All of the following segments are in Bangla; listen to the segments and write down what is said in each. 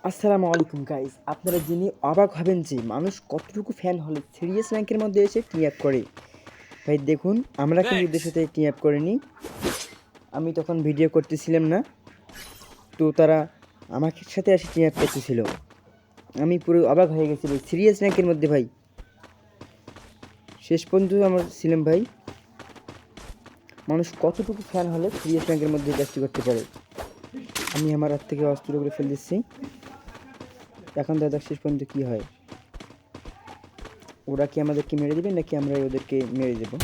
আসসালামু আলাইকুম গাইস, আপনারা জেনে অবাক হবেন যে মানুষ কতটুকু ফ্যান হলে সিরিয়াস র্যাঙ্কের মধ্যে এসে টিম আপ করে। ভাই দেখুন, আমরা কিন্তু এদের সাথে টিম আপ করিনি। আমি তখন ভিডিও করতেছিলাম না, তো তারা আমার সাথে এসে টিম আপ করতেছিল। আমি পুরো অবাক হয়ে গেছি ভাই, সিরিয়াস র্যাঙ্কের মধ্যে ভাই শেষ পর্যন্ত আমার ছিলাম ভাই। মানুষ কতটুকু ফ্যান হলে সিরিয়াস র্যাঙ্কের মধ্যে কাজটি করতে পারে। আমি আমার হাত থেকে অস্ত্রগুলো ফেলে দিচ্ছি। এখন দাদা শেষ পর্যন্ত কী হয়, ওরা কি আমাদেরকে মেরে দেবে নাকি আমরা ওদেরকে মেরে দেবো।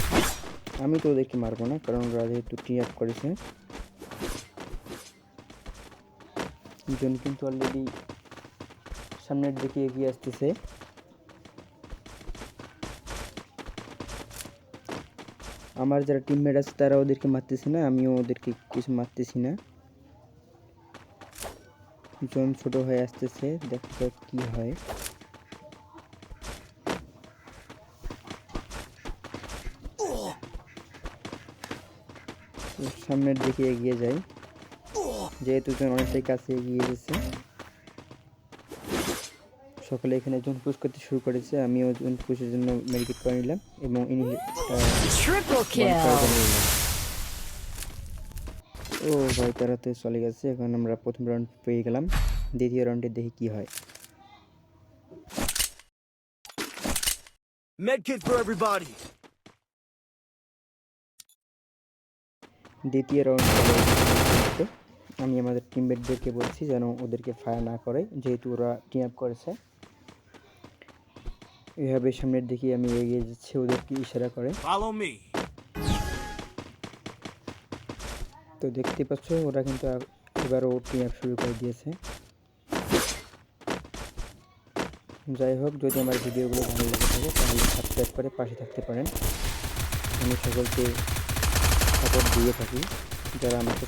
আমি তো ওদেরকে মারবো না, কারণ ওরা যেহেতু টিম আপ করেছে। জন কিন্তু অলরেডি সামনের দিকে এগিয়ে আসতেছে। আমার যারা টিমমেট আছে তারা ওদেরকে মারতেছে না, আমিও ওদেরকে কিছু মারতেছি না। জন ছোট হয়ে আসতেছে, দেখা যাক কি হয়। সামনের দিকে এগিয়ে যাই, যেহেতু জন অনেকটাই কাছে এগিয়ে গেছে। সকলে এখানে জোন পুশ করতে শুরু করেছে, আমিও জোন পুশের জন্য মেডিকেট করে নিলাম এবং ও ভাই, তারা তো চলে গেছে। এখন আমরা প্রথম রাউন্ড পেয়ে গেলাম, দ্বিতীয় রাউন্ডে দেখি কি হয়। Medkit for everybody. দ্বিতীয় রাউন্ড আমি আমাদের টিমমেটদেরকে বলছি যেন ওদেরকে ফায়ার না করে, যেহেতু ওরা টিম আপ করেছে। এভাবে সামনের দিকে আমি এগিয়ে যাচ্ছি, ওদেরকে ইশারা করে। Follow me. তো দেখতে পাচ্ছ ওরা কিন্তু এবারও টিম আপ শুরু করে দিয়েছে। যাই হোক, যদি আমার ভিডিওগুলো ভালো লেগে থাকে তাহলে সাবস্ক্রাইব করে পাশে থাকতে পারেন। আমি সকলকে সাপোর্ট দিয়ে থাকি যারা আমাকে